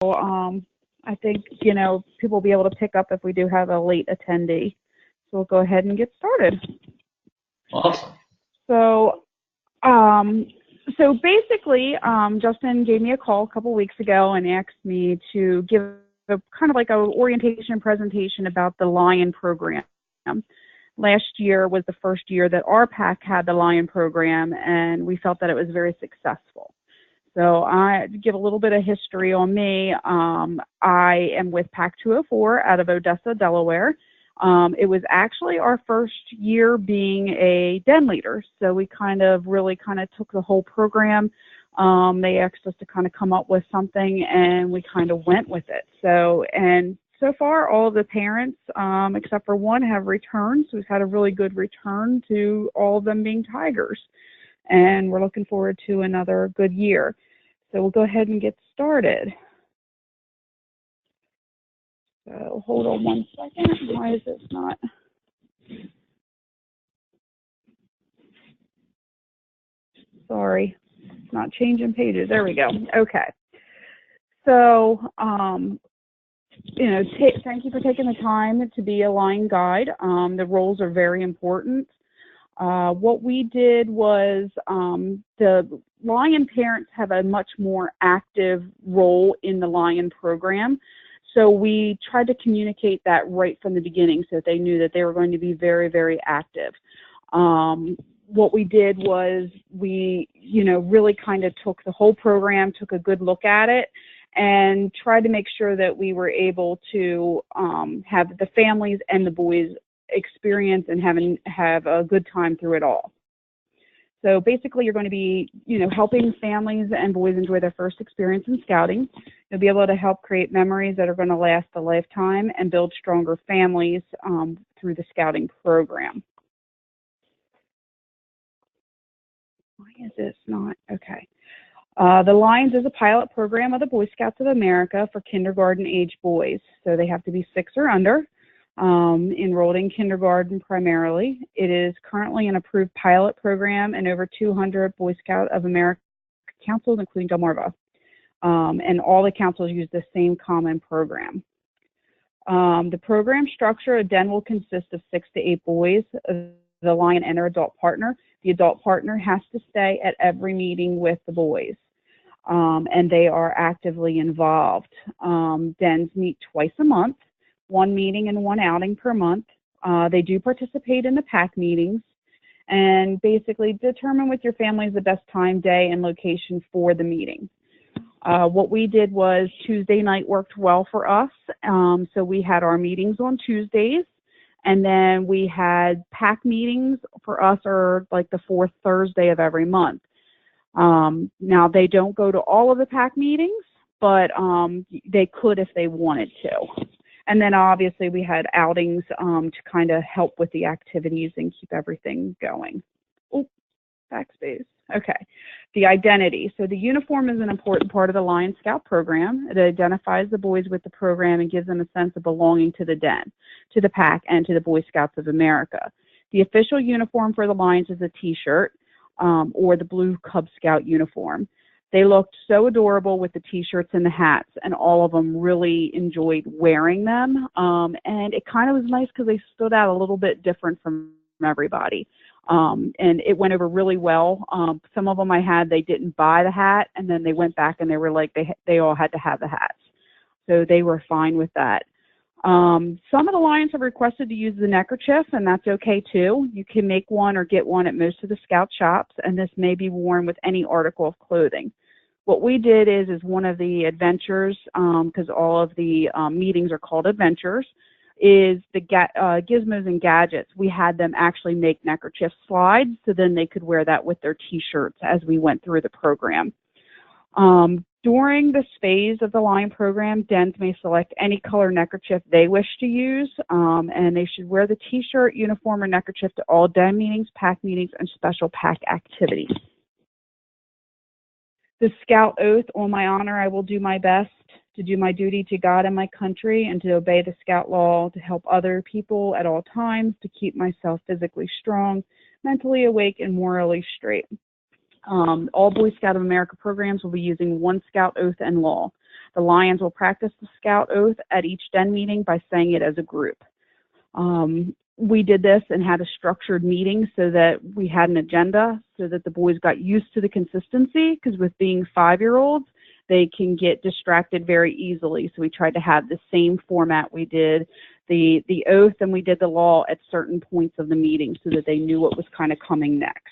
I think, people will be able to pick up if we do have a late attendee. So we'll go ahead and get started. Awesome. So, so basically, Justin gave me a call a couple weeks ago and asked me to give a kind of like a orientation presentation about the Lion program. Last year was the first year that our PAC had the Lion program, and we felt that it was very successful. So I give a little bit of history on me. I am with PAC 204 out of Odessa, Delaware. It was actually our first year being a den leader, so we really took the whole program. They asked us to kind of come up with something, and we kind of went with it. So far, all of the parents, except for one, have returned. So we've had a really good return to all of them being Tigers, and we're looking forward to another good year. So we'll go ahead and get started. So hold on one second. Why is this not? Sorry, it's not changing pages. There we go. Okay. So, thank you for taking the time to be a Lion guide. The roles are very important. What we did was the Lion parents have a much more active role in the Lion program. So we tried to communicate that right from the beginning so that they knew that they were going to be very, very active. What we did was we, really kind of took the whole program, took a good look at it, and tried to make sure that we were able to have the families and the boys experience and have a good time through it all. So basically, you're going to be, helping families and boys enjoy their first experience in scouting. You'll be able to help create memories that are going to last a lifetime and build stronger families through the scouting program. Why is this not? Okay. The Lions is a pilot program of the Boy Scouts of America for kindergarten age boys. So they have to be 6 or under. Enrolled in kindergarten primarily. It is currently an approved pilot program in over 200 Boy Scout of America councils, including Delmarva. And all the councils use the same common program. The program structure, a den will consist of 6 to 8 boys, the Lion and their adult partner. The adult partner has to stay at every meeting with the boys, and they are actively involved. Dens meet twice a month. 1 meeting and 1 outing per month. They do participate in the PAC meetings and basically determine with your families the best time, day, and location for the meeting. What we did was Tuesday night worked well for us. So we had our meetings on Tuesdays, and then we had PAC meetings for us are like the 4th Thursday of every month. Now, they don't go to all of the PAC meetings, but they could if they wanted to. And then obviously we had outings to kind of help with the activities and keep everything going. Oh, backspace. Okay. The identity. So the uniform is an important part of the Lion Scout program. It identifies the boys with the program and gives them a sense of belonging to the den, to the PAC, and to the Boy Scouts of America. The official uniform for the Lions is a T-shirt or the blue Cub Scout uniform. They looked so adorable with the T-shirts and the hats, and all of them really enjoyed wearing them. And it kind of was nice because they stood out a little bit different from everybody. And it went over really well. Some of them they didn't buy the hat, and then they went back and they were like, they all had to have the hats. So they were fine with that. Some of the Lions have requested to use the neckerchief, and that's okay too. You can make one or get one at most of the Scout shops, and this may be worn with any article of clothing. What we did is one of the adventures, because all of the meetings are called adventures, is the gizmos and gadgets. We had them actually make neckerchief slides, so then they could wear that with their T-shirts as we went through the program. During this phase of the Lion program, dens may select any color neckerchief they wish to use, and they should wear the T-shirt, uniform, or neckerchief to all den meetings, PAC meetings, and special PAC activities. The Scout Oath: on my honor, I will do my best to do my duty to God and my country, and to obey the Scout law, to help other people at all times, to keep myself physically strong, mentally awake, and morally straight. All Boy Scout of America programs will be using one Scout Oath and law. The Lions will practice the Scout Oath at each den meeting by saying it as a group. We did this and had a structured meeting so that we had an agenda so that the boys got used to the consistency, because with being 5-year-olds, they can get distracted very easily. So we tried to have the same format. We did the oath and we did the law at certain points of the meeting so that they knew what was kind of coming next.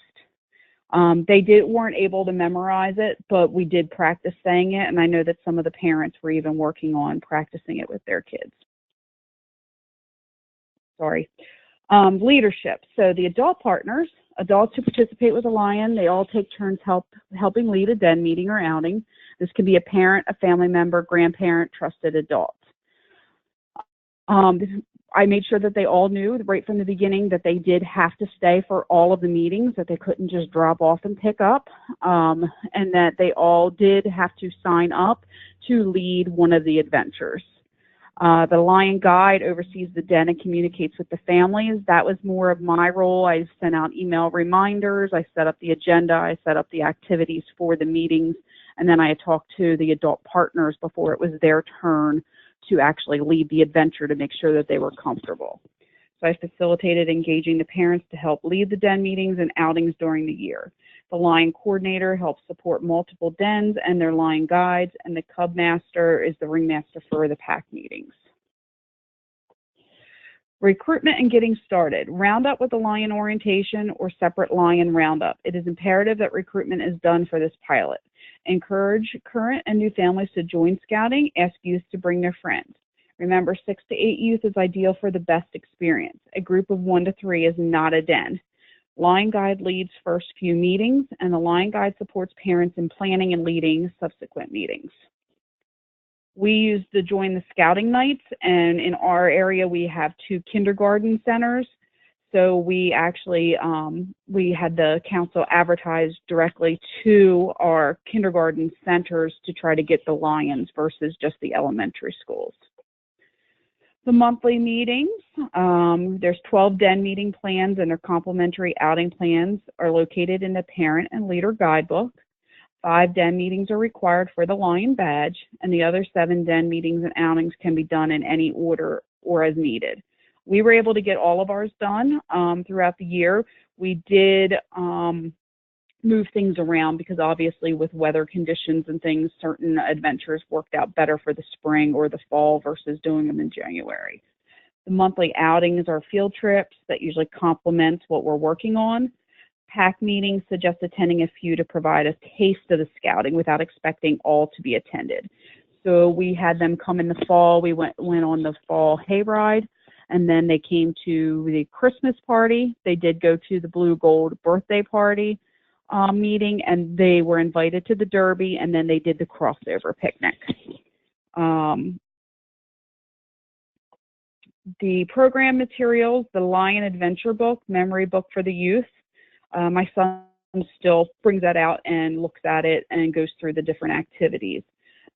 They weren't able to memorize it, but we did practice saying it, and I know that some of the parents were even working on practicing it with their kids. Sorry. Leadership. So the adult partners, adults who participate with the Lion, they all take turns helping lead a den meeting or outing. This can be a parent, a family member, grandparent, trusted adult. I made sure that they all knew right from the beginning that they did have to stay for all of the meetings, that they couldn't just drop off and pick up, and that they all did have to sign up to lead one of the adventures. The Lion Guide oversees the den and communicates with the families. That was more of my role. I sent out email reminders. I set up the agenda. I set up the activities for the meetings. And then I talked to the adult partners before it was their turn to actually lead the adventure to make sure that they were comfortable. So I facilitated engaging the parents to help lead the den meetings and outings during the year. The Lion coordinator helps support multiple dens and their Lion guides, and the Cub Master is the ringmaster for the pack meetings. Recruitment and getting started. Roundup with the Lion orientation or separate Lion roundup. It is imperative that recruitment is done for this pilot. Encourage current and new families to join scouting. Ask youth to bring their friends. Remember, 6 to 8 youth is ideal for the best experience. A group of 1 to 3 is not a den. Lion Guide leads first few meetings, and the Lion Guide supports parents in planning and leading subsequent meetings. We used to join the scouting nights, and in our area we have 2 kindergarten centers. So we actually, we had the council advertise directly to our kindergarten centers to try to get the Lions versus just the elementary schools. The monthly meetings, there's 12 den meeting plans, and their complimentary outing plans are located in the parent and leader guidebook. 5 den meetings are required for the Lion badge, and the other 7 den meetings and outings can be done in any order or as needed. We were able to get all of ours done throughout the year. We did move things around because obviously with weather conditions and things, certain adventures worked out better for the spring or the fall versus doing them in January. The monthly outings are field trips that usually complement what we're working on. Pack meetings suggest attending a few to provide a taste of the scouting without expecting all to be attended. So we had them come in the fall. We went on the fall hayride, and then they came to the Christmas party. They did go to the Blue Gold birthday party meeting, and they were invited to the Derby, and then they did the crossover picnic. The program materials, the Lion Adventure book, memory book for the youth. My son still brings that out and looks at it and goes through the different activities.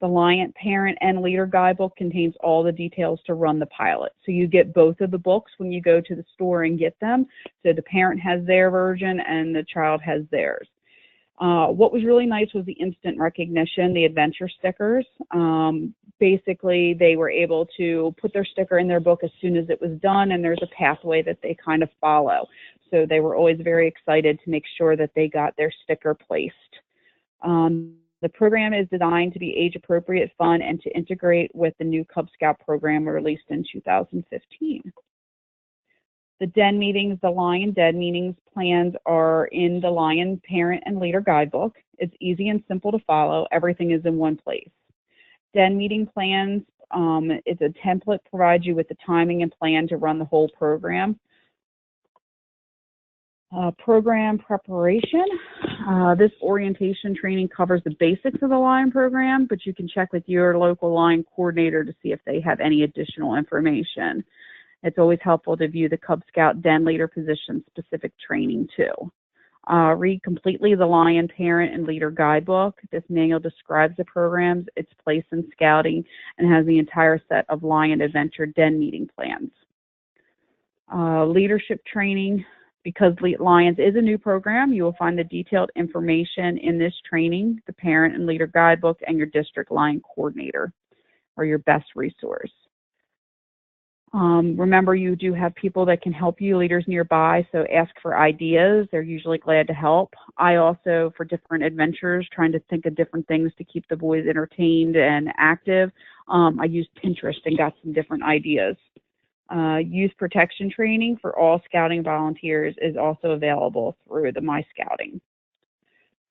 The Lion Parent and Leader Guidebook contains all the details to run the pilot. So you get both of the books when you go to the store and get them. So the parent has their version and the child has theirs. What was really nice was the instant recognition, the adventure stickers. Basically, they were able to put their sticker in their book as soon as it was done, and there's a pathway that they kind of follow. So they were always very excited to make sure that they got their sticker placed. The program is designed to be age-appropriate, fun, and to integrate with the new Cub Scout program released in 2015. The den meetings, the Lion den meetings plans are in the Lion Parent and Leader Guidebook. It's easy and simple to follow. Everything is in one place. Den meeting plans, it's a template, provides you with the timing and plan to run the whole program. Program preparation. This orientation training covers the basics of the Lion program, but you can check with your local Lion coordinator to see if they have any additional information. It's always helpful to view the Cub Scout Den Leader position specific training too. Read completely the Lion Parent and Leader Guidebook. This manual describes the programs, its place in scouting, and has the entire set of Lion Adventure Den meeting plans. Leadership training. Because Lions is a new program, you will find the detailed information in this training, the Parent and Leader Guidebook, and your district Lion coordinator. are your best resource. Remember, you do have people that can help you, leaders nearby, so ask for ideas. They're usually glad to help. I also, for different adventures, trying to think of different things to keep the boys entertained and active, I used Pinterest and got some different ideas. Youth protection training for all scouting volunteers is also available through the My Scouting.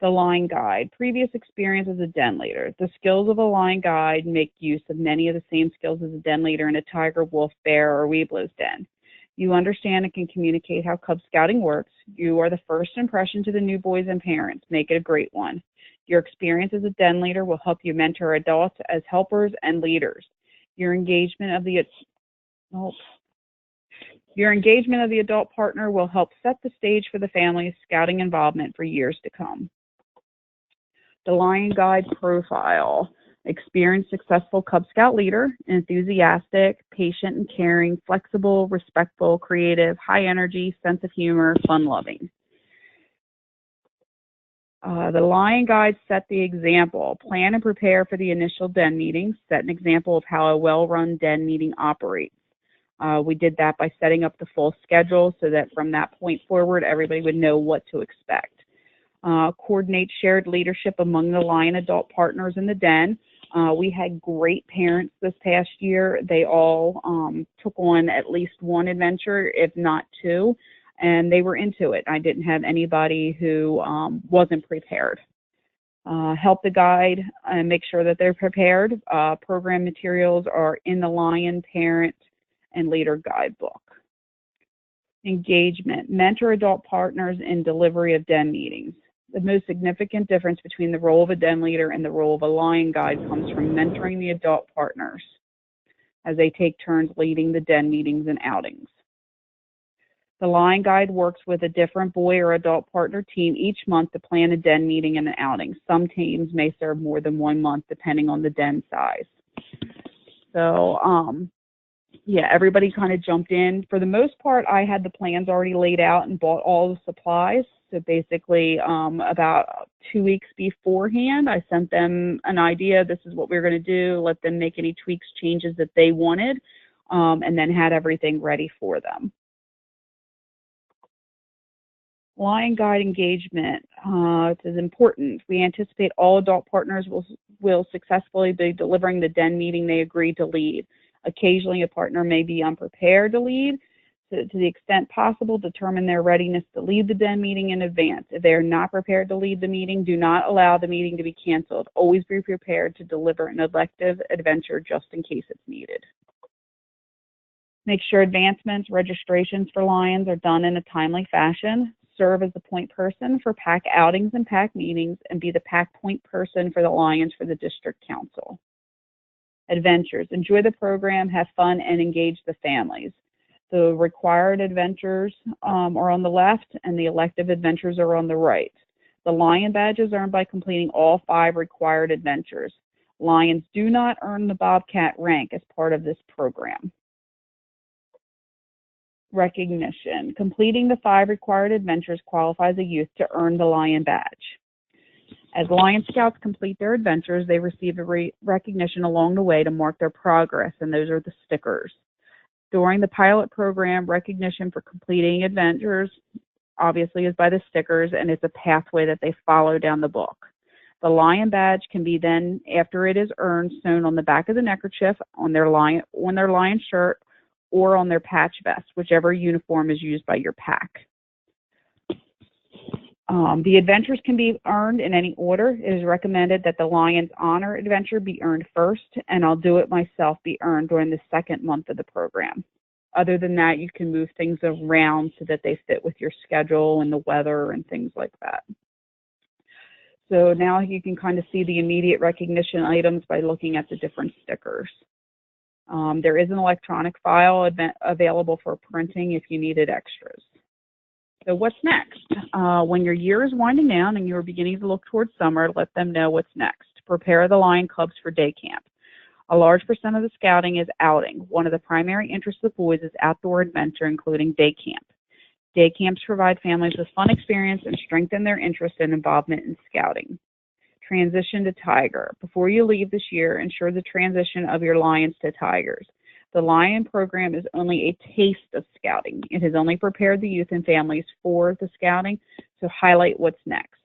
The Line Guide, previous experience as a den leader. The skills of a line guide make use of many of the same skills as a den leader in a tiger, wolf, bear, or Weeblo's den. You understand and can communicate how Cub Scouting works. You are the first impression to the new boys and parents. Make it a great one. Your experience as a den leader will help you mentor adults as helpers and leaders. Your engagement of the adult partner will help set the stage for the family's scouting involvement for years to come. The Line Guide profile. Experienced, successful Cub Scout leader, enthusiastic, patient and caring, flexible, respectful, creative, high energy, sense of humor, fun-loving. The Line Guide set the example. Plan and prepare for the initial den meeting. Set an example of how a well-run den meeting operates. We did that by setting up the full schedule so that from that point forward, everybody would know what to expect. Coordinate shared leadership among the Lion adult partners in the den. We had great parents this past year. They all took on at least one adventure, if not two, and they were into it. I didn't have anybody who wasn't prepared. Help the guide and make sure that they're prepared. Program materials are in the Lion Parent and Leader Guidebook. Engagement. Mentor adult partners in delivery of den meetings. The most significant difference between the role of a den leader and the role of a Lion guide comes from mentoring the adult partners as they take turns leading the den meetings and outings. The Lion Guide works with a different boy or adult partner team each month to plan a den meeting and an outing. Some teams may serve more than 1 month depending on the den size. So, yeah, everybody kind of jumped in. For the most part, I had the plans already laid out and bought all the supplies. So basically, about 2 weeks beforehand, I sent them an idea. This is what we're going to do. Let them make any tweaks, changes that they wanted, and then had everything ready for them. Lion Guide engagement is important. We anticipate all adult partners will successfully be delivering the den meeting they agreed to lead. Occasionally, a partner may be unprepared to lead. To the extent possible, determine their readiness to lead the den meeting in advance. If they are not prepared to lead the meeting, do not allow the meeting to be canceled. Always be prepared to deliver an elective adventure just in case it's needed. Make sure advancements, registrations for Lions are done in a timely fashion. Serve as the point person for pack outings and pack meetings, and be the pack point person for the Lions for the district council. Adventures. Enjoy the program, have fun, and engage the families. The required adventures are on the left, and the elective adventures are on the right. The Lion badges earned by completing all 5 required adventures. Lions do not earn the Bobcat rank as part of this program. Recognition. Completing the 5 required adventures qualifies a youth to earn the Lion badge. As Lion Scouts complete their adventures, they receive a recognition along the way to mark their progress, and those are the stickers. During the pilot program, recognition for completing adventures obviously is by the stickers, and it's a pathway that they follow down the book. The Lion badge can be then, after it is earned, sewn on the back of the neckerchief, on their lion shirt, or on their patch vest, whichever uniform is used by your pack. The adventures can be earned in any order. It is recommended that the Lions Honor adventure be earned first, and I'll do it myself be earned during the 2nd month of the program. Other than that, you can move things around so that they fit with your schedule and the weather and things like that. So now you can kind of see the immediate recognition items by looking at the different stickers. There is an electronic file available for printing if you needed extras. So what's next? When your year is winding down and you're beginning to look towards summer, let them know what's next. Prepare the Lion Cubs for day camp. A large percent of the scouting is outing. One of the primary interests of boys is outdoor adventure, including day camp. Day camps provide families with fun experience and strengthen their interest and involvement in scouting. transition to tiger. Before you leave this year, ensure the transition of your lions to tigers. The Lion program is only a taste of scouting. It has only prepared the youth and families for the scouting, so highlight what's next.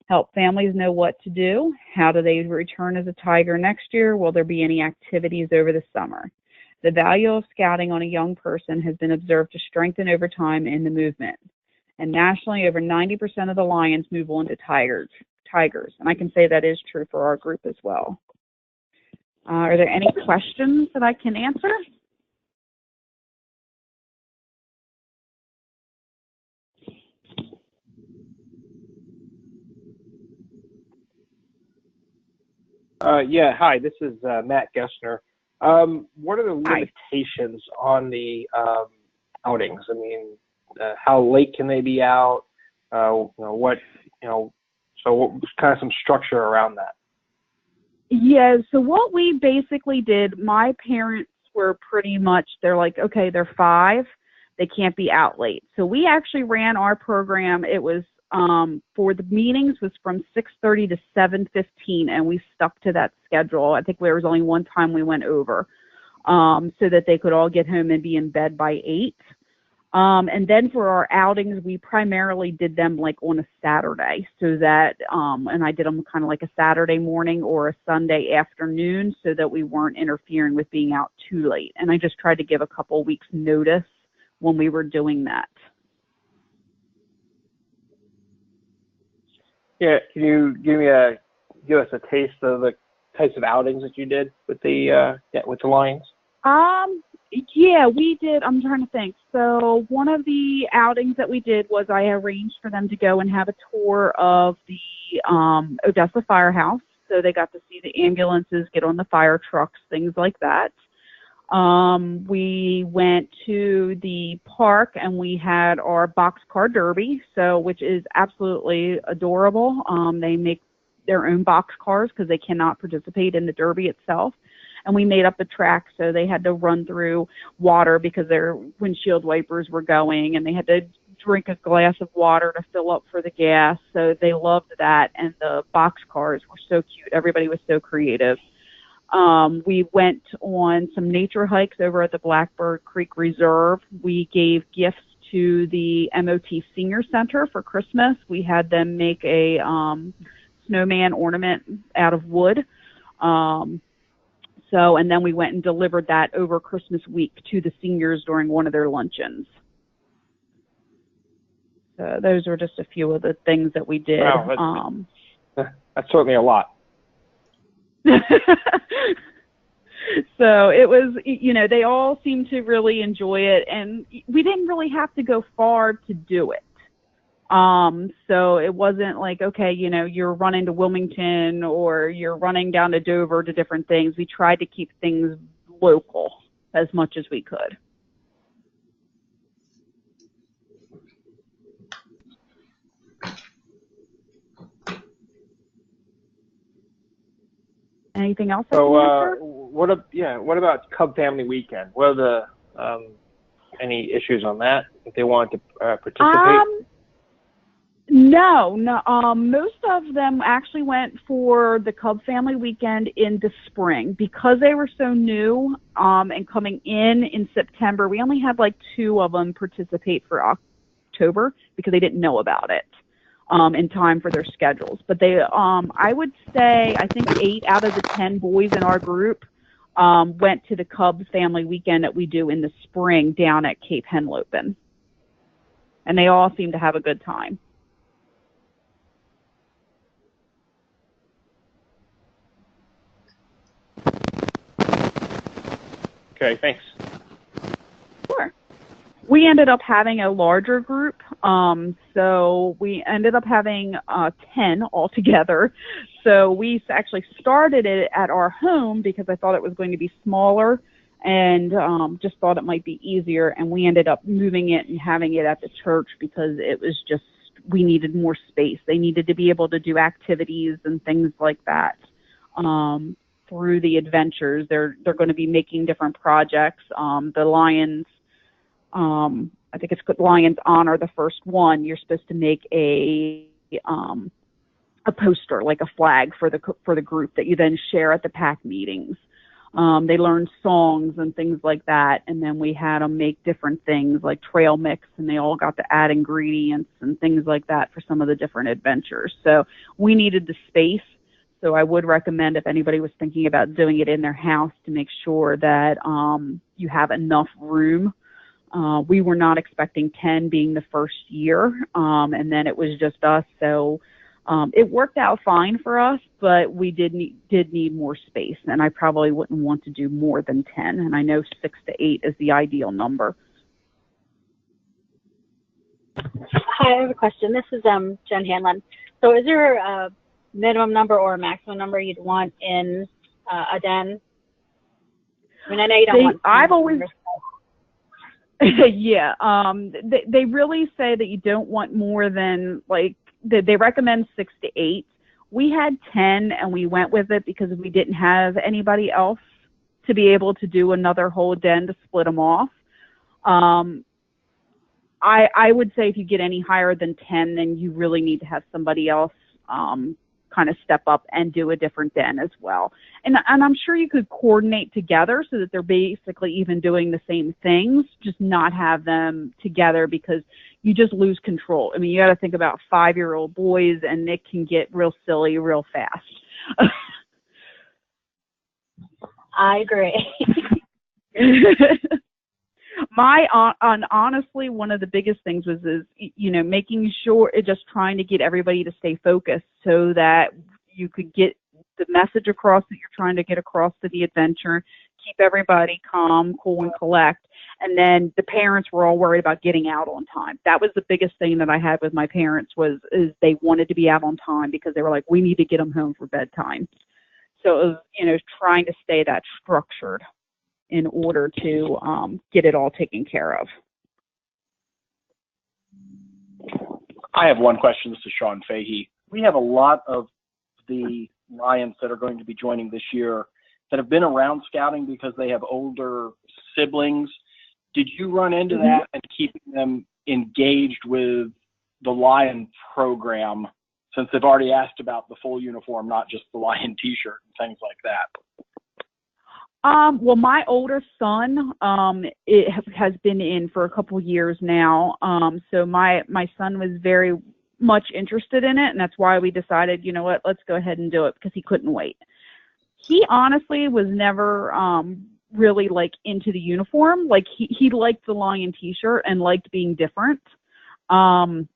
Help families know what to do. How do they return as a tiger next year? Will there be any activities over the summer? The value of scouting on a young person has been observed to strengthen over time in the movement. And nationally, over 90% of the lions move on to tigers. And I can say that is true for our group as well. Are there any questions that I can answer? Yeah, hi, this is Matt Gessner. What are the limitations on the outings? I mean, how late can they be out? So what kind of some structure around that? Yeah, so what we basically did, my parents were pretty much, they're like, okay, they're 5, they can't be out late. So we actually ran our program, it was for the meetings was from 6:30 to 7:15, and we stuck to that schedule. I think there was only one time we went over, so that they could all get home and be in bed by 8. And then for our outings, we primarily did them like on a Saturday, so that, and I did them kind of like a Saturday morning or a Sunday afternoon, so that we weren't interfering with being out too late. And I just tried to give a couple weeks notice when we were doing that. Yeah, can you give us a taste of the types of outings that you did with the Lions? Yeah, we did. I'm trying to think. So one of the outings that we did was I arranged for them to go and have a tour of the Odessa Firehouse. So they got to see the ambulances, get on the fire trucks, things like that. We went to the park and we had our boxcar derby, which is absolutely adorable. They make their own boxcars because they cannot participate in the derby itself. And we made up the track, so they had to run through water because their windshield wipers were going, and they had to drink a glass of water to fill up for the gas. So they loved that, and the boxcars were so cute. Everybody was so creative. We went on some nature hikes over at the Blackbird Creek Reserve. We gave gifts to the MOT Senior Center for Christmas. We had them make a snowman ornament out of wood. And then we went and delivered that over Christmas week to the seniors during one of their luncheons. So those were just a few of the things that we did. Wow, that's certainly a lot. So it was, they all seemed to really enjoy it, and we didn't really have to go far to do it. So it wasn't like, okay, you're running to Wilmington or you're running down to Dover to different things. We tried to keep things local as much as we could. Anything else? So, what about Cub Family Weekend? What are the any issues on that if they want to participate? No. Most of them actually went for the Cub Family Weekend in the spring because they were so new and coming in September. We only had like 2 of them participate for October because they didn't know about it in time for their schedules. But they, I would say, I think 8 out of the 10 boys in our group went to the Cub Family Weekend that we do in the spring down at Cape Henlopen, and they all seem to have a good time. Okay, thanks. Sure. We ended up having a larger group, so we ended up having 10 altogether. So we actually started it at our home because I thought it was going to be smaller and just thought it might be easier, and we ended up moving it and having it at the church because it was just, we needed more space. They needed to be able to do activities and things like that. Through the adventures, they're going to be making different projects. The Lions, I think it's called Lions Honor, the first one. You're supposed to make a a poster, like a flag for the group that you then share at the PAC meetings. They learned songs and things like that, and then we had them make different things like trail mix, and they all got to add ingredients and things like that for some of the different adventures. So we needed the space, so I would recommend if anybody was thinking about doing it in their house to make sure that you have enough room. We were not expecting 10 being the first year, and then it was just us, so it worked out fine for us, but we did need more space, and I probably wouldn't want to do more than 10, and I know 6 to 8 is the ideal number. Hi, I have a question. This is Jen Hanlon. So is there a minimum number or a maximum number you'd want in a den? I mean, I know you don't want... I've always... Yeah, they really say that you don't want more than, like, they recommend 6 to 8. We had 10, and we went with it because we didn't have anybody else to be able to do another whole den to split them off. I would say if you get any higher than 10, then you really need to have somebody else kind of step up and do a different den as well. And I'm sure you could coordinate together so that they're basically even doing the same things, just not have them together because you just lose control. I mean, you got to think about 5-year-old boys, and it can get real silly real fast. I agree. Honestly, one of the biggest things is making sure, just trying to get everybody to stay focused so that you could get the message across that you're trying to get across to the adventure, keep everybody calm, cool, and collect. And then the parents were all worried about getting out on time. That was the biggest thing that I had with my parents is they wanted to be out on time because they were like, we need to get them home for bedtime. So it was, trying to stay that structured in order to get it all taken care of. I have one question. This is Sean Fahey. We have a lot of the Lions that are going to be joining this year that have been around scouting because they have older siblings. Did you run into that and keeping them engaged with the Lion program since they've already asked about the full uniform, not just the Lion t-shirt and things like that? Well, my older son, it has been in for a couple years now. So my son was very much interested in it, and that's why we decided, you know what, let's go ahead and do it because he couldn't wait. He honestly was never really like into the uniform. Like he liked the Lion t-shirt and liked being different. And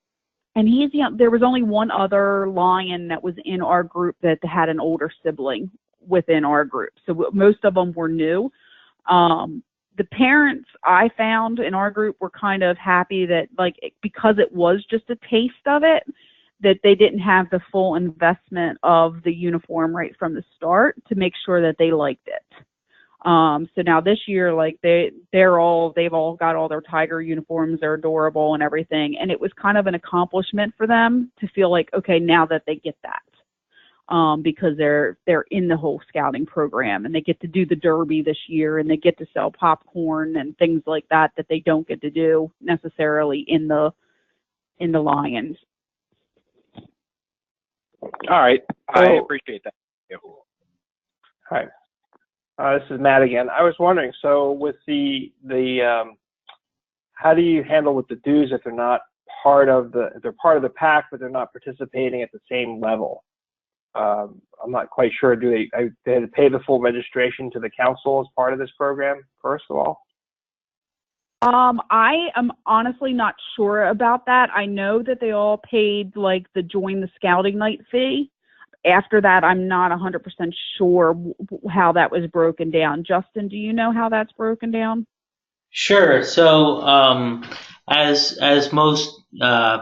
he's there was only one other Lion that was in our group that had an older sibling within our group. So most of them were new. The parents I found in our group were kind of happy that, like, because it was just a taste of it, that they didn't have the full investment of the uniform right from the start to make sure that they liked it. So now this year, like they've all got all their Tiger uniforms. They're adorable and everything. And it was kind of an accomplishment for them to feel like, okay, now that they get that. Because they're in the whole scouting program, and they get to do the derby this year, and they get to sell popcorn and things like that they don't get to do necessarily in the Lions. All right, I appreciate that. Hi, this is Matt again. I was wondering, so with the how do you handle with the dues if they're not part of the pack, but they're not participating at the same level? I'm not quite sure. Do they have to pay the full registration to the council as part of this program, first of all? I am honestly not sure about that. I know that they all paid like the join the scouting night fee. After that, I'm not 100% sure how that was broken down. Justin, do you know how that's broken down? Sure. So, as most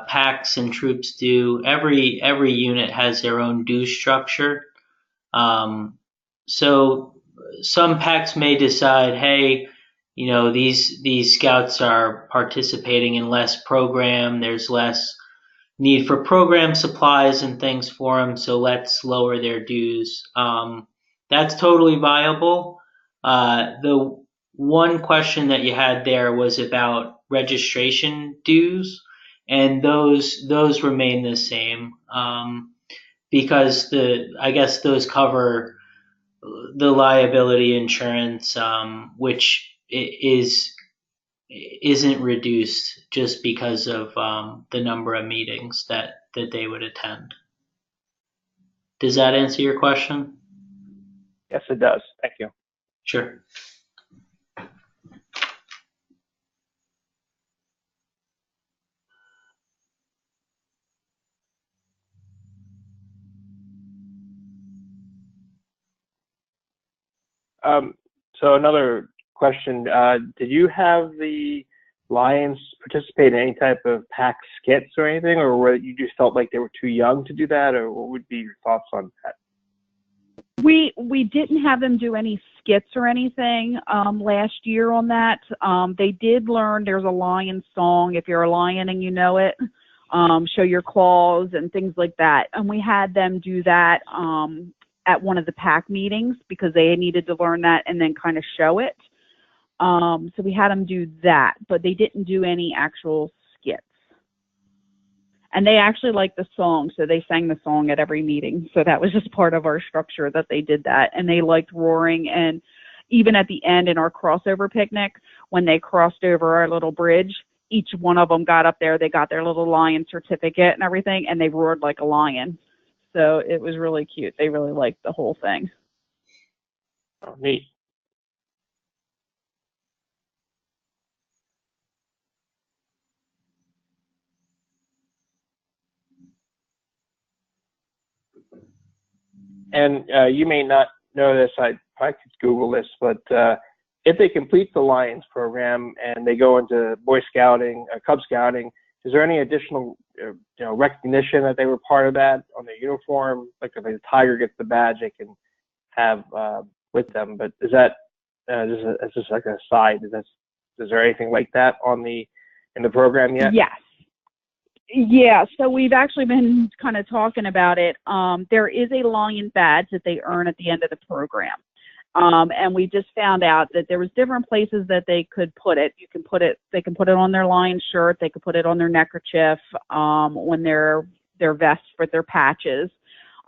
packs and troops do, every unit has their own due structure. So some packs may decide, hey, these scouts are participating in less program. There's less need for program supplies and things for them, so let's lower their dues. That's totally viable. The one question that you had there was about registration dues, and those remain the same. because I guess those cover the liability insurance, which isn't reduced just because of the number of meetings that they would attend. Does that answer your question? Yes, it does. Thank you. Sure. So another question, did you have the Lions participate in any type of pack skits or anything, or were you just felt like they were too young to do that, or what would be your thoughts on that? We didn't have them do any skits or anything last year on that. They did learn there's a lion song, if you're a lion and you know it, show your claws and things like that. And we had them do that at one of the pack meetings because they needed to learn that and then kind of show it. So we had them do that, but they didn't do any actual skits. And they actually liked the song, so they sang the song at every meeting. So that was just part of our structure that they did that. And they liked roaring. And even at the end in our crossover picnic, when they crossed over our little bridge, each one of them got up there. They got their little lion certificate and everything, and they roared like a lion. So it was really cute. They really liked the whole thing. Oh, neat. And you may not know this, I could Google this, but if they complete the Lions program and they go into Boy Scouting, Cub Scouting, is there any additional recognition that they were part of that on their uniform? Like if a tiger gets the badge, they can have with them. But is that just like an aside? Is there anything like that in the program yet? Yes. Yeah, so we've actually been kind of talking about it. There is a lion badge that they earn at the end of the program. And we just found out that there was different places that they could put it. They can put it on their lion shirt, they could put it on their neckerchief, on their vests with their patches.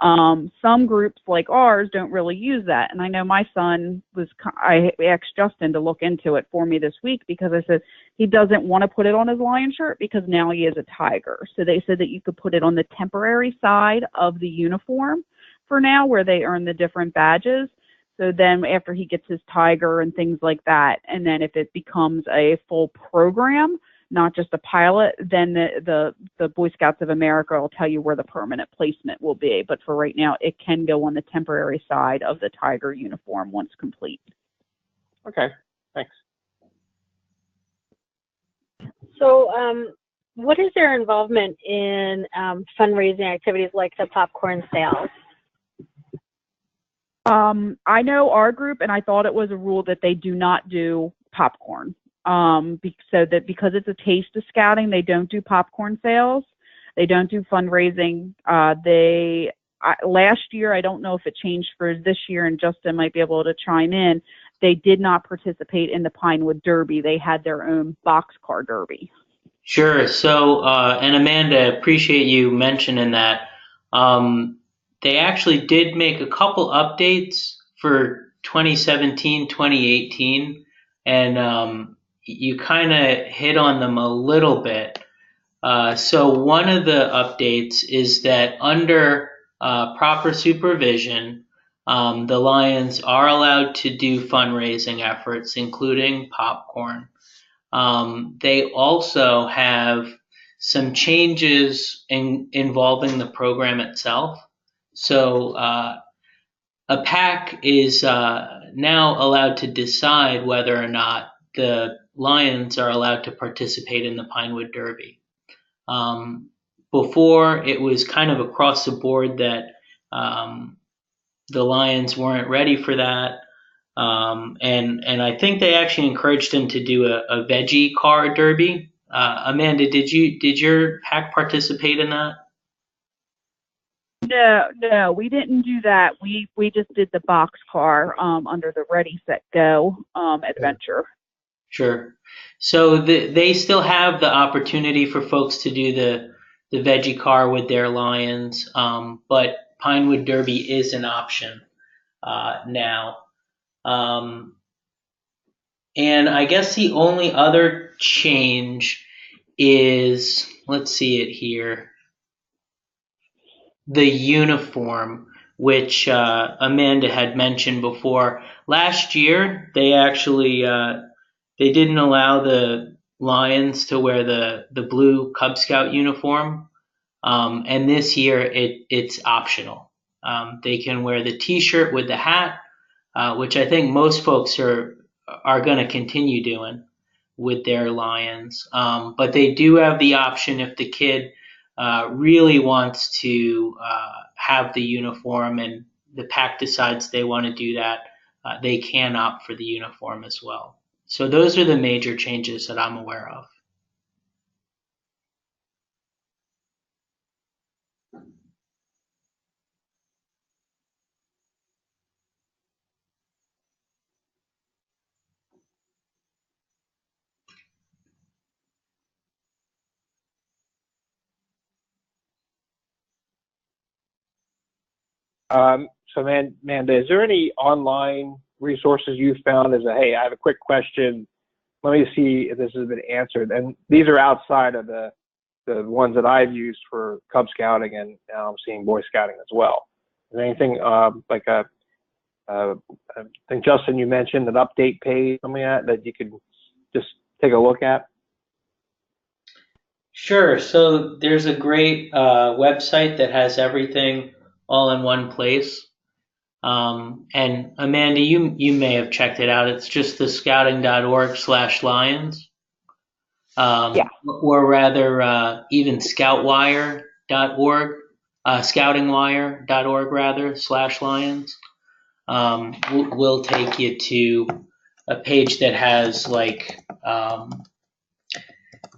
Some groups like ours don't really use that. And I know my son I asked Justin to look into it for me this week because I said he doesn't want to put it on his lion shirt because now he is a tiger. So they said that you could put it on the temporary side of the uniform for now where they earn the different badges. So then after he gets his tiger and things like that, and then if it becomes a full program, not just a pilot, then the Boy Scouts of America will tell you where the permanent placement will be. But for right now, it can go on the temporary side of the tiger uniform once complete. Okay, thanks. So what is their involvement in fundraising activities like the popcorn sales? I know our group, and I thought it was a rule that they do not do popcorn. So that because it's a taste of scouting, they don't do popcorn sales. They don't do fundraising. Last year, I don't know if it changed for this year, and Justin might be able to chime in. They did not participate in the Pinewood Derby. They had their own boxcar derby. Sure. So, and Amanda, appreciate you mentioning that. They actually did make a couple updates for 2017, 2018, and you kind of hit on them a little bit. So one of the updates is that under proper supervision, the Lions are allowed to do fundraising efforts, including popcorn. They also have some changes involving the program itself. So a PAC is now allowed to decide whether or not the Lions are allowed to participate in the Pinewood Derby. Before, it was kind of across the board that the Lions weren't ready for that. And I think they actually encouraged them to do a veggie car derby. Amanda, did your PAC participate in that? No, we didn't do that. We just did the boxcar under the Ready, Set, Go adventure. Sure. So they still have the opportunity for folks to do the veggie car with their Lions, but Pinewood Derby is an option now. And I guess the only other change is, let's see it here, the uniform, which Amanda had mentioned before. Last year, they actually they didn't allow the Lions to wear the blue Cub Scout uniform, and this year it's optional. They can wear the T-shirt with the hat, which I think most folks are going to continue doing with their Lions. But they do have the option if the kid really wants to have the uniform and the pack decides they want to do that, they can opt for the uniform as well. So those are the major changes that I'm aware of. So, Amanda, is there any online resources you found as hey, I have a quick question. Let me see if this has been answered. And these are outside of the ones that I've used for Cub Scouting, and now I'm seeing Boy Scouting as well. Is there anything like I think, Justin, you mentioned an update page, something like that you could just take a look at? Sure. So there's a great website that has everything all in one place. And Amanda, you may have checked it out. It's just the scouting.org/lions. Yeah. Or rather, even scoutwire.org, scoutingwire.org rather, /lions. Will take you to a page that has like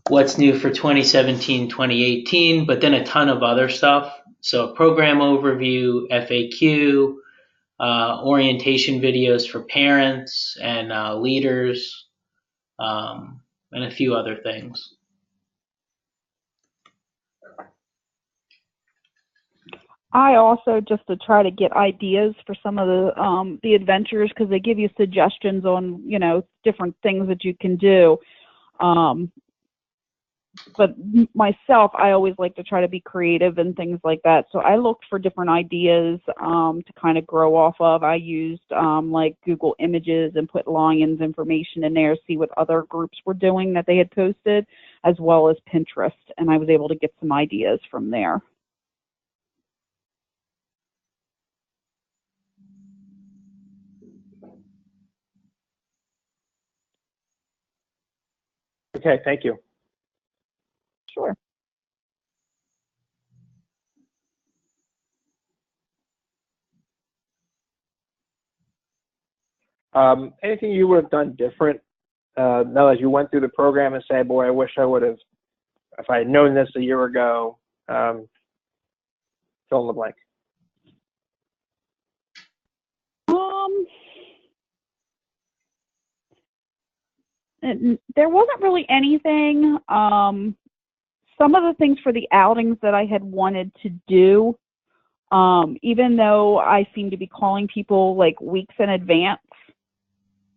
what's new for 2017, 2018, but then a ton of other stuff. So program overview, FAQ, orientation videos for parents and leaders, and a few other things. I also, just to try to get ideas for some of the adventures, because they give you suggestions on, different things that you can do. But myself, I always like to try to be creative and things like that. So I looked for different ideas to kind of grow off of. I used like Google Images and put Lions information in there, see what other groups were doing that they had posted, as well as Pinterest. And I was able to get some ideas from there. Okay, thank you. Sure. Anything you would have done different now that you went through the program and say, boy, I wish I would have, if I had known this a year ago, fill in the blank? There wasn't really anything. Some of the things for the outings that I had wanted to do, even though I seemed to be calling people like weeks in advance,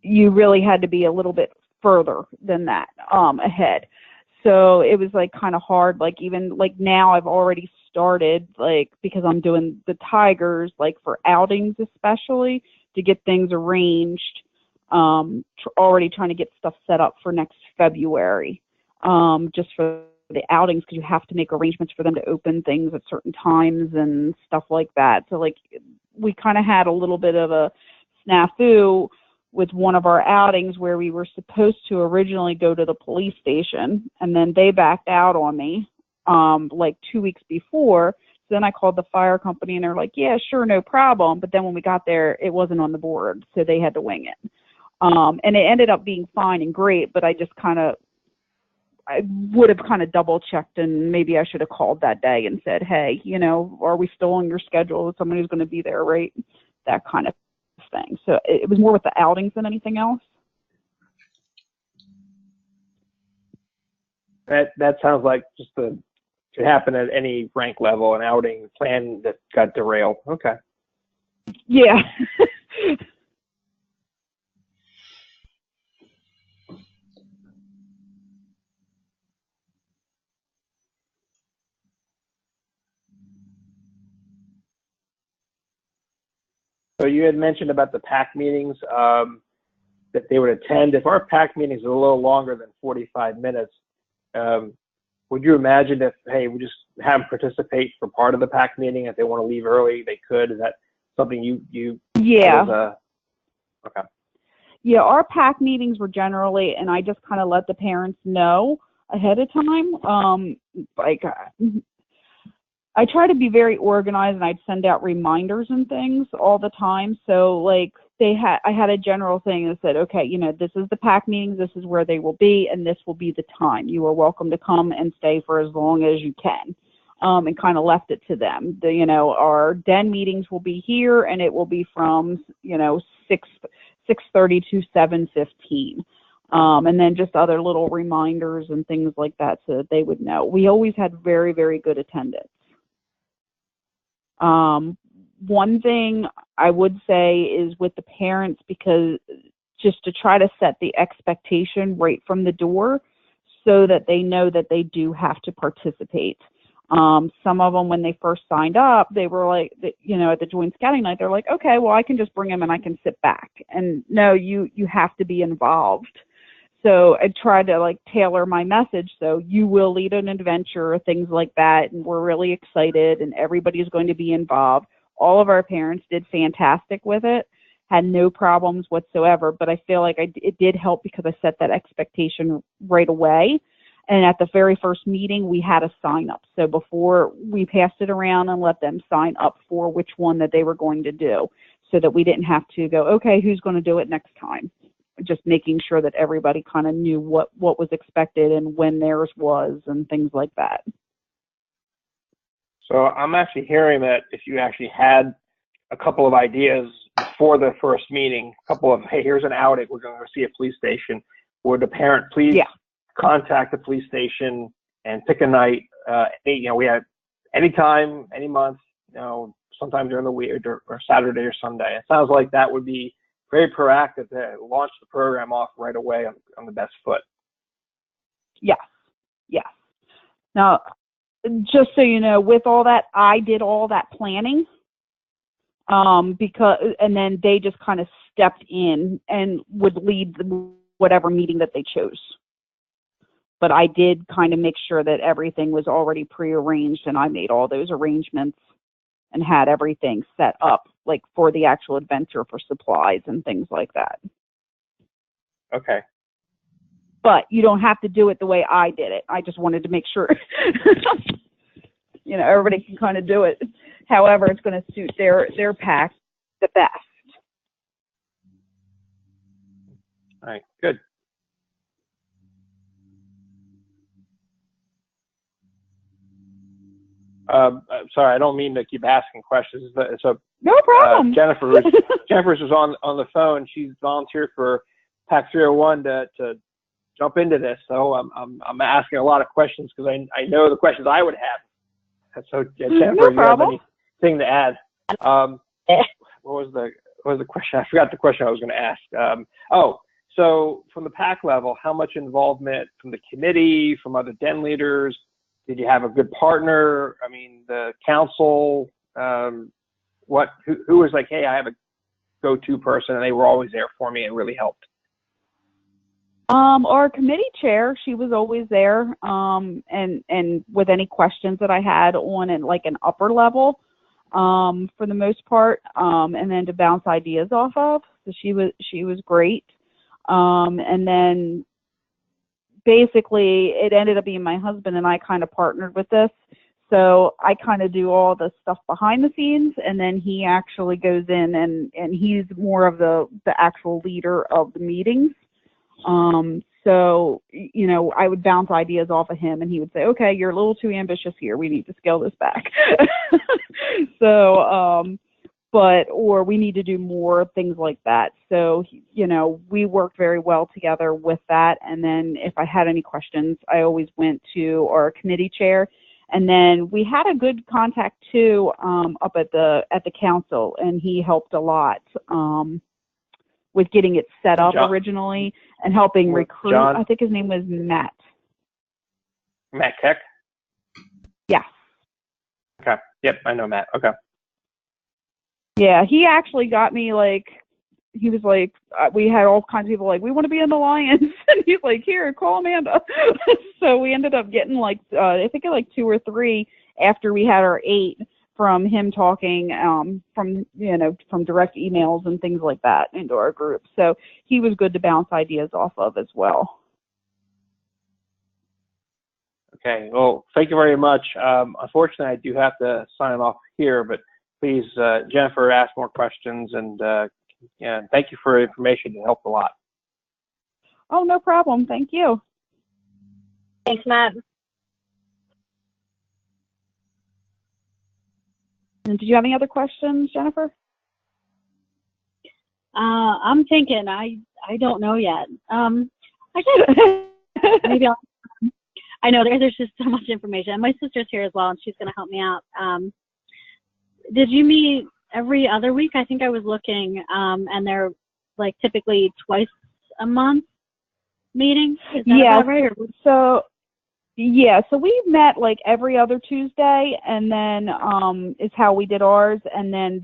you really had to be a little bit further than that ahead. So it was like kind of hard. Like even like now I've already started, like, because I'm doing the Tigers, like for outings especially, to get things arranged. Already trying to get stuff set up for next February, just for the outings, because you have to make arrangements for them to open things at certain times and stuff like that. So like we kind of had a little bit of a snafu with one of our outings where we were supposed to originally go to the police station, and then they backed out on me like 2 weeks before. So then I called the fire company and they're like, yeah, sure, no problem. But then when we got there, it wasn't on the board, so they had to wing it. And it ended up being fine and great, but I would have kind of double checked, and maybe I should have called that day and said, hey, are we still on your schedule? Somebody's going to be there, right? That kind of thing. So it was more with the outings than anything else. That sounds like just the could happen at any rank level, an outing plan that got derailed. Okay. Yeah. So you had mentioned about the PAC meetings that they would attend. If our PAC meetings are a little longer than 45 minutes, would you imagine if, hey, we just have them participate for part of the PAC meeting? If they want to leave early, they could. Is that something you Yeah. Okay. Yeah, our PAC meetings were generally, and I just kind of let the parents know ahead of time. I try to be very organized, and I'd send out reminders and things all the time. So like I had a general thing that said, okay, you know, this is the PAC meetings, this is where they will be, and this will be the time. You are welcome to come and stay for as long as you can. And kind of left it to them. You know, our den meetings will be here, and it will be from, you know, 6:30 to 7:15. And then just other little reminders and things like that so that they would know. We always had very, very good attendance. One thing I would say is with the parents, because just to try to set the expectation right from the door so that they know that they do have to participate. Some of them, when they first signed up, they were like, you know, at the joint scouting night, they're like, okay, well, I can just bring them and I can sit back. And no, you have to be involved. So I try to like tailor my message. So you will lead an adventure, things like that. And we're really excited and everybody's going to be involved. All of our parents did fantastic with it, had no problems whatsoever. But I feel like it did help because I set that expectation right away. And at the very first meeting, we had a sign up. So before we passed it around and let them sign up for which one that they were going to do so that we didn't have to go, okay, who's going to do it next time? Just making sure that everybody kind of knew what was expected and when theirs was and things like that. So I'm actually hearing that if you actually had a couple of ideas before the first meeting, a couple of, hey, here's an outing, we're going to see a police station, would the parent please contact the police station and pick a night? You know, we had any time, any month, you know, sometime during the week or Saturday or Sunday. It sounds like that would be very proactive to launch the program off right away on the best foot. Yes. Now, just so you know, with all that, I did all that planning and then they just kind of stepped in and would lead whatever meeting that they chose. But I did kind of make sure that everything was already prearranged, and I made all those arrangements and had everything set up, like for the actual adventure, for supplies and things like that. Okay. But you don't have to do it the way I did it. I just wanted to make sure, you know, everybody can kind of do it however it's going to suit their pack the best. All right, good. Sorry, I don't mean to keep asking questions. So no problem. Jennifer's was on the phone. She's volunteered for PAC 301 to jump into this. So I'm asking a lot of questions because I know the questions I would have. So Jennifer, no if you have problem. anything to add? What was the question? I forgot the question I was going to ask. So from the PAC level, how much involvement from the committee, from other den leaders? Did you have a good partner? I mean, the council, who was like, hey, I have a go-to person, and they were always there for me and really helped? Our committee chair, she was always there, and with any questions that I had on it, like an upper level, for the most part, and then to bounce ideas off of. So she was great. And then basically it ended up being my husband and I kind of partnered with this. So I kind of do all the stuff behind the scenes, and then he actually goes in and he's more of the actual leader of the meetings. So, you know, I would bounce ideas off of him and he would say, okay, you're a little too ambitious here. We need to scale this back. So, or we need to do more, things like that. So, you know, we worked very well together with that. And then if I had any questions, I always went to our committee chair, And then we had a good contact too up at the council, and he helped a lot with getting it set up originally and helping recruit. John? I think his name was Matt. Matt Keck? Yeah. Okay. Yep, I know Matt. Okay. Yeah, he actually got me, like, he was like, we had all kinds of people like, we want to be in the Lions. And he's like, here, call Amanda. So we ended up getting like, I think like 2 or 3 after we had our 8 from him talking from direct emails and things like that into our group. So he was good to bounce ideas off of as well. Okay. Well, thank you very much. Unfortunately, I do have to sign off here, but please, Jennifer, ask more questions, and thank you for information. It helped a lot. Oh, no problem. Thank you. Thanks, Matt. And did you have any other questions, Jennifer? I'm thinking. I don't know yet. Maybe I know there's just so much information. And my sister's here as well, and she's going to help me out. Did you meet every other week? I think I was looking, and they're like typically twice a month meeting. Is that about right? So we met like every other Tuesday, and then is how we did ours, and then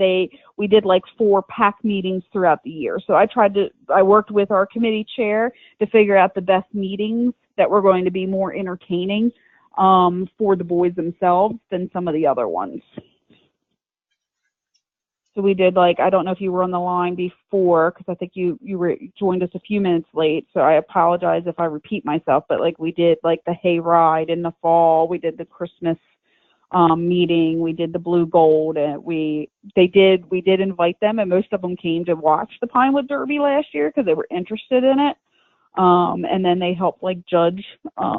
we did like 4 PAC meetings throughout the year. So I worked with our committee chair to figure out the best meetings that were going to be more entertaining for the boys themselves than some of the other ones. So we did, like, I don't know if you were on the line before, because I think you joined us a few minutes late, so I apologize if I repeat myself, but like we did like the hayride in the fall, we did the Christmas meeting, we did the blue gold, and we did invite them, and most of them came to watch the Pinewood Derby last year because they were interested in it. And then they helped like judge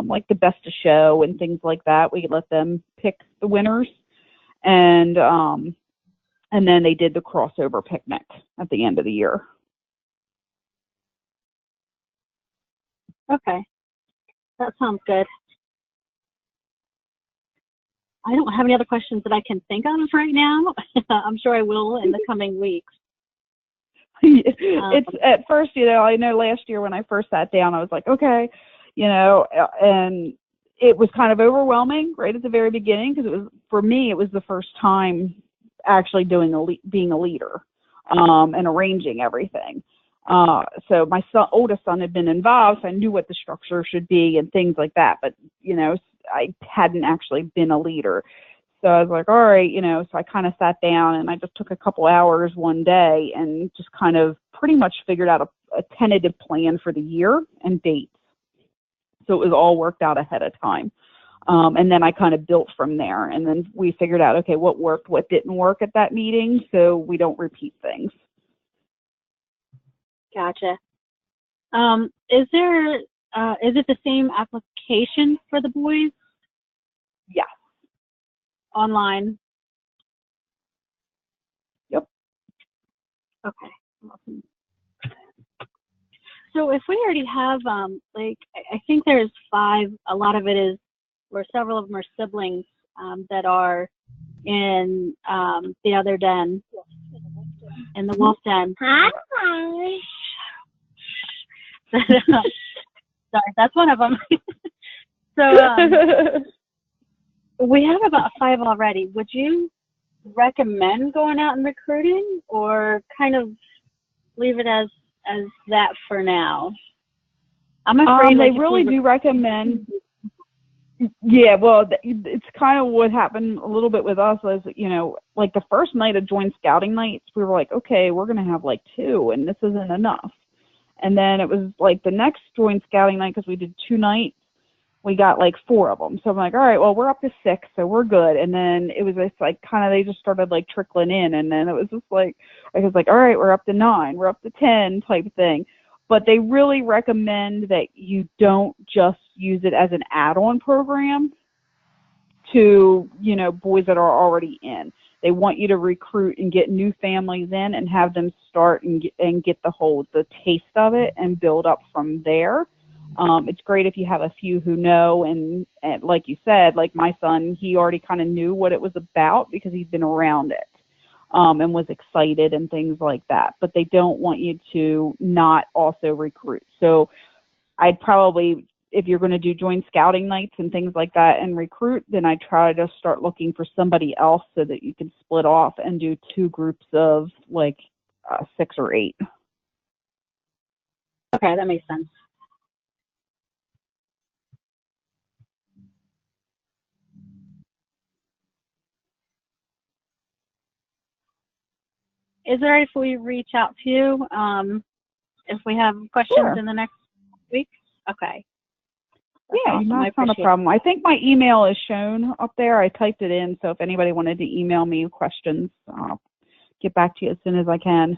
like the best of show and things like that. We let them pick the winners, and then they did the crossover picnic at the end of the year. Okay, that sounds good. I don't have any other questions that I can think of right now. I'm sure I will in the coming weeks. It's at first, I know last year when I first sat down, I was like, okay, and it was kind of overwhelming right at the very beginning, because for me, it was the first time actually being a leader and arranging everything. So my oldest son had been involved, so I knew what the structure should be and things like that. But, I hadn't actually been a leader. So I was like, all right, so I kind of sat down and I just took a couple hours one day and just kind of pretty much figured out a tentative plan for the year and dates. So it was all worked out ahead of time. And then I kind of built from there. And then we figured out, okay, what worked, what didn't work at that meeting, so we don't repeat things. Gotcha. Is it the same application for the boys? Yeah. Online? Yep. Okay. Awesome. So if we already have, I think there's 5, a lot of it is, or several of them are siblings that are in the other den, in the wolf den. Hi. Sorry, that's one of them. So we have about 5 already. Would you recommend going out and recruiting, or kind of leave it as that for now? I'm afraid they really do recommend. Yeah, well, it's kind of what happened a little bit with us was, like the first night of joint scouting nights, we were like, okay, we're going to have like 2, and this isn't enough. And then it was like the next joint scouting night, because we did 2 nights, we got like 4 of them. So I'm like, all right, well, we're up to 6, so we're good. And then it was just like they just started like trickling in. And then it was just like, I was like, all right, we're up to 9, we're up to 10 type thing. But they really recommend that you don't just use it as an add-on program to, boys that are already in. They want you to recruit and get new families in and have them start and get the taste of it and build up from there. It's great if you have a few who know, and like you said, like my son, he already kind of knew what it was about because he'd been around it, and was excited and things like that. But they don't want you to not also recruit. So I'd probably, if you're going to join scouting nights and things like that and recruit, then I try to start looking for somebody else so that you can split off and do 2 groups of like 6 or 8. Okay, that makes sense. Is there if we reach out to you if we have questions Sure. in the next week? Okay. Yeah, awesome. that's not a problem. I think my email is shown up there. I typed it in, so if anybody wanted to email me questions, I'll get back to you as soon as I can.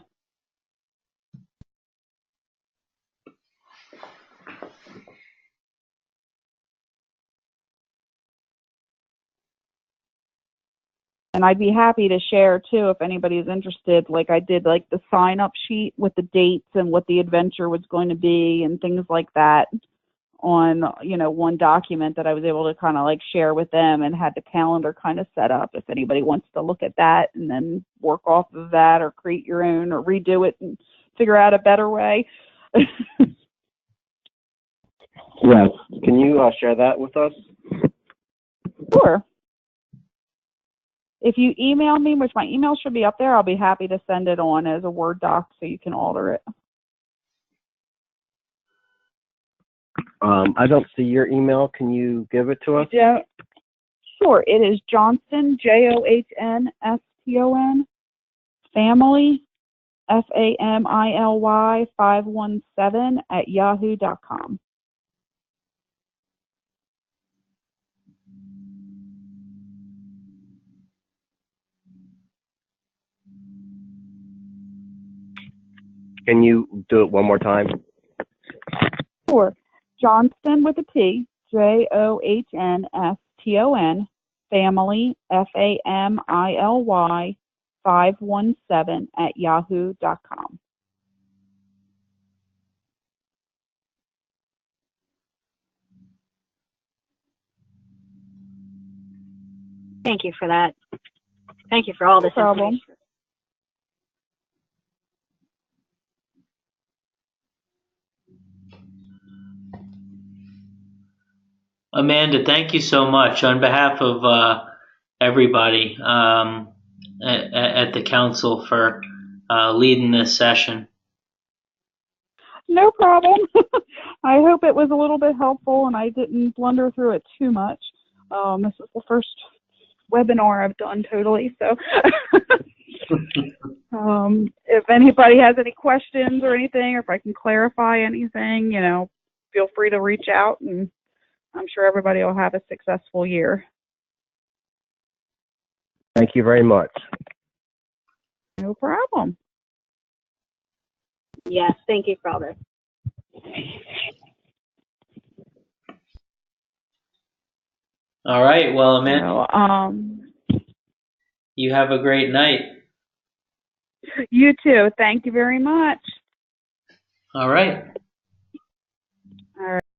And I'd be happy to share too if anybody's interested. Like I did like the sign-up sheet with the dates and what the adventure was going to be and things like that on, one document that I was able to kind of like share with them, and had the calendar kind of set up if anybody wants to look at that and then work off of that or create your own or redo it and figure out a better way. Yes. Can you share that with us? Sure. If you email me, which my email should be up there, I'll be happy to send it on as a Word doc so you can alter it. I don't see your email. Can you give it to us? Yeah. Sure. It is Johnston, JOHNSTON, family, FAMILY 517 @yahoo.com. Can you do it one more time? Sure. Johnston with a T, JOHNSTON, family, FAMILY 517 @yahoo.com. Thank you for that. Thank you for all this information. Amanda, thank you so much on behalf of everybody at the council for leading this session. No problem. I hope it was a little bit helpful and I didn't blunder through it too much. This is the first webinar I've done totally, so if anybody has any questions or anything, or if I can clarify anything, feel free to reach out, and I'm sure everybody will have a successful year. Thank you very much. No problem. Yes, thank you for all this. All right. Well, Amanda, you have a great night. You too. Thank you very much. All right.